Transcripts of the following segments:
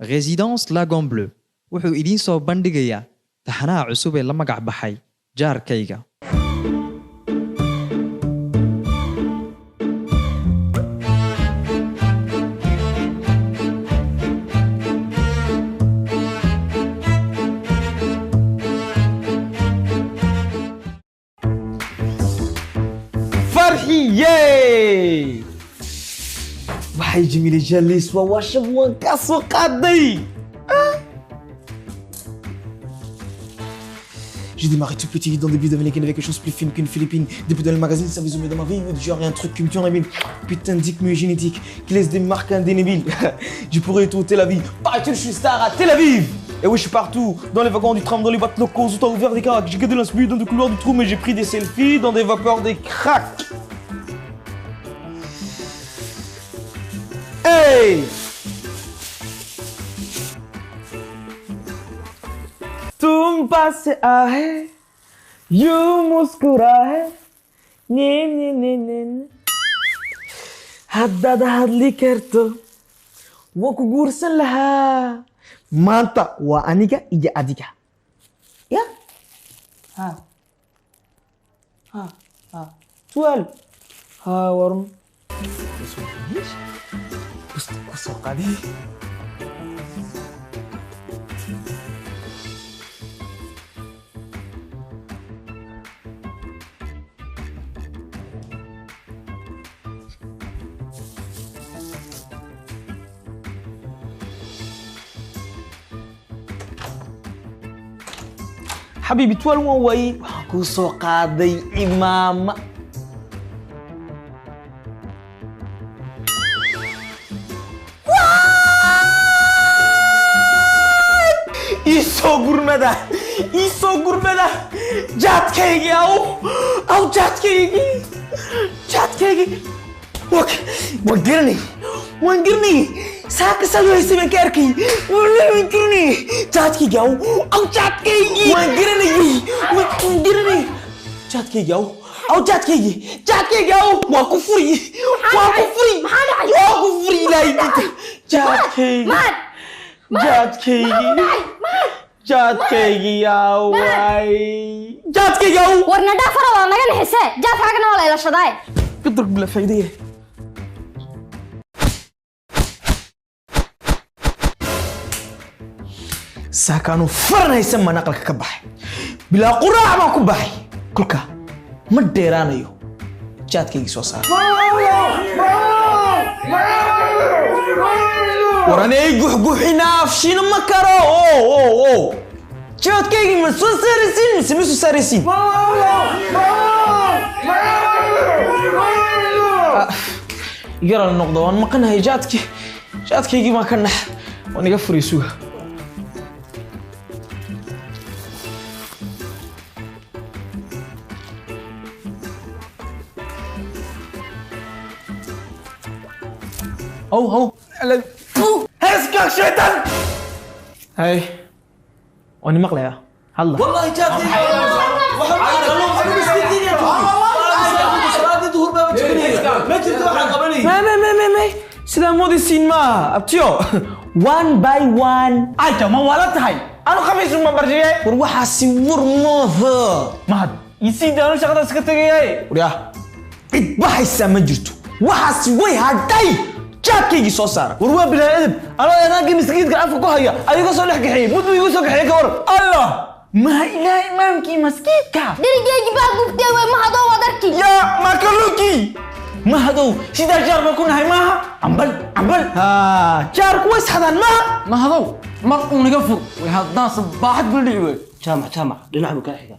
résidence Lagon Bleu wuxuu idiin soo bandhigayaa taxanaha cusub ee la magac baxay jaarkayga. Farhiyey! Waxay Jimile Jalis waa washab waan ka soo qaaday. J'ai démarré tout petit dans des buts d'Américaine avec quelque chose plus fine qu'une Philippine. Depuis dans le magazine, ça résumé dans ma vie. Du genre, y a un truc qui me tue en la mine. Putain de dick génétique qui laisse des marques indélébiles. Je pourrais tout Tel Aviv. Paraît-il, je suis star à Tel Aviv. Et oui, je suis partout. Dans les wagons du tram, dans les boîtes locaux, où t'as ouvert des caracs. J'ai gardé l'inspi dans des couloirs du trou, mais j'ai pris des selfies dans des vapeurs des cracks. Hey! तुम पास आए यूं मुस्कुराए ने ने ने ने haddad hadli karto waan ku guursan lahaa maanta waa aniga iyo adiga ya ha su'aal ha warun kusoo qadi حبيبي توال وان واي كو سو قاداي امام يسو غرمدا جاتكيغي او جاتكيغي وانقرني ساك سالو يسمى كاركي وانقرني جاتكيغي او جاتكيغي وانقرني جاتكيغي او جاتكيغي او وكفري لا يدك جاتكيغي او واي جاتكيغي او ورنا دافر ولا naga nixise jaadkaagana wala ila shaday قدرك بلا فايدة ساكانو فرنا يسمى نقلك كباحي بلا قراع ما كباحي كلك ما ديرانيو جات كيكي سو صار وراني قوحي نافشين مكرو جات كيكي من سو سارسين مسميسو سارسين يرى النقطة وان مقنها جاتكي ما كنح واني قفر يسوها هو هسكك شيطان هاي واني مقلة هلا والله جاتكي ما سيدا مودي سين ما ابتيو 1 by 1 ايتا ما ولات هاي انا خميس ما برجي وروح سيور موه ما يسي دانو شقدا سكتغي وريا بحي سما جرتو waxaas way haday jaadkaygi soo saar warwa bilaa edeb anaga miskiidka afka ku haya adiga soo dhex gaxay muddo igu soo gaxay ka war allah ma ilaa imaamkii miskiidka dirigeygi baa gubtay way ma hado wadarki ya ma kaluki ما هذو سيدا جار ما كنا هاي ما عمبل جار كويس هذا ما هذو مرقوا نقفوا وهذا صباح بالليل جامع لنعم كاحقة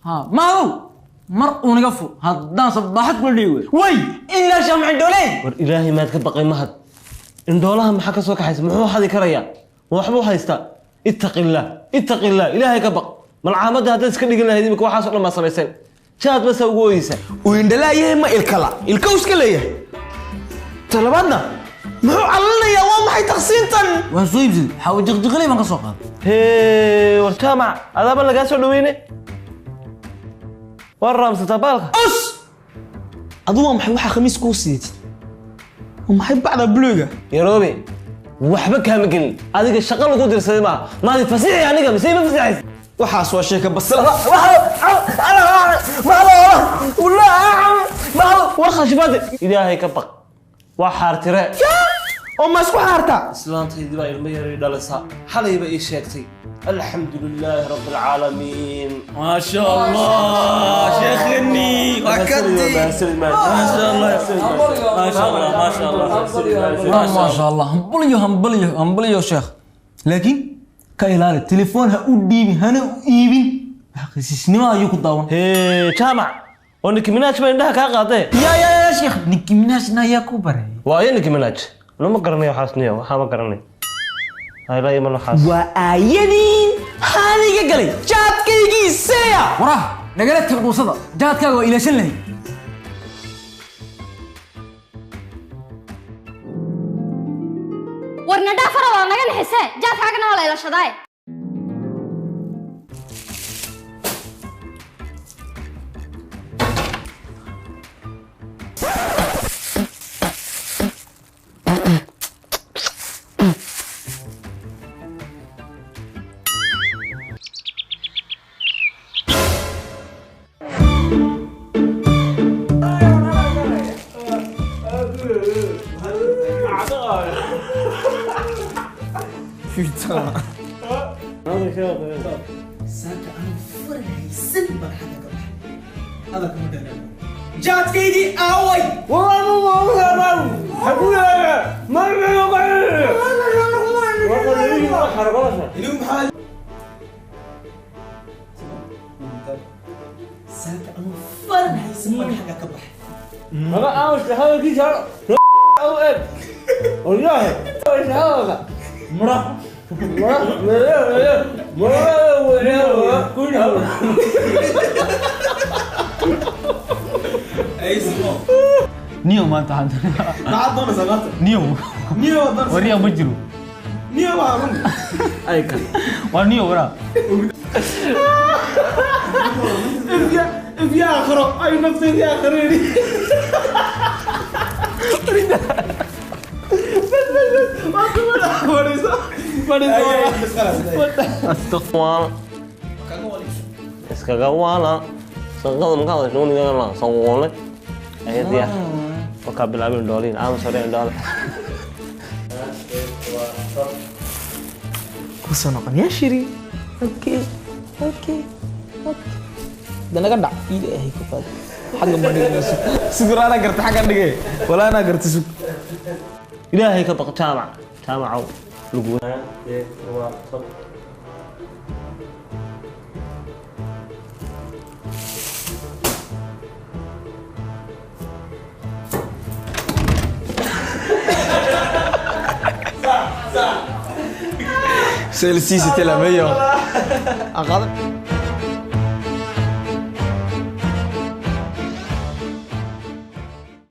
ما هذو مرقوا نقفوا هذا صباح بالليل وي إلا جامع دولين إلهي ما تكبقي مهد إن دولها ما حكى سوك حيس محو هذه كريا وحبو حيستا اتق الله إلهي كبق ما العامد هذا سكني قلنا هذي مكوا حاصل ما صليسين شاد بس وقويسة وإندلا يهم الكوس كليه طلبنا ما هو علنا يا وام حي تقسيطا وصيب زي حاول دغدغ لي ما قصوقها هي ورتامع هذا بلا قاسو دوينه والرمز تبالغ اس اضوا محي waxa khamiis ku siidid وما حي بعد بلوغا يا روبي waxba kaama gelin adiga shaqo lagu dirsaday ma maadi fasiixi aniga mise ma fasiixis waxaas waa sheeka basalada war khashbad ilaahay ka baq waa xaartire oo ma isku xaarta islaantaydii baa ilmo yar dhalasa xalayba ii sheegtay alxamdulilaahi rabbil caalamiin ما شاء الله شيخني وكدي ما شاء الله ما شاء الله ما شاء الله ما شاء الله همبليو شيخ لكن كايلال تليفون هوديبي هنا ايبين حقيسنما ايو كداون hee jaamac oo Nicki Minaj baa indhaha kaa qaatay يا شيخ نيكي مناش نايا كوبري waayo Nicki Minaj lama garanayo xaasniyo waxa ma garanay hayla iman xaas waa aayadiin haaniga galay jaadkaygiisaya وراه نغلا تقوسدا جادكاga waa ilaashan lahayd warna dhaafara waa naga naxisee jaadkaagana waa la ilashadaay putain jaadkaygii aaway نيو ما انت عندنا maxaad doonaysaa maanta نيو niyo wadan وريا مجرو niyo waa run ونيو ورا if yaa akhro ay nafteedii akhreeni iskaga waala sanqada markaa shuuniga la sanqoole ayadiya markaa bilaabin dooliin aan sare dool kusoo noqon yaa shiri okay danaga dhac ilaahay ku faad xagga badhiganayso suguraana garta xagga dhige walaana garta sug ilaahay ka baq jaamac jaamacow lugu celle-ci c'était la meilleure.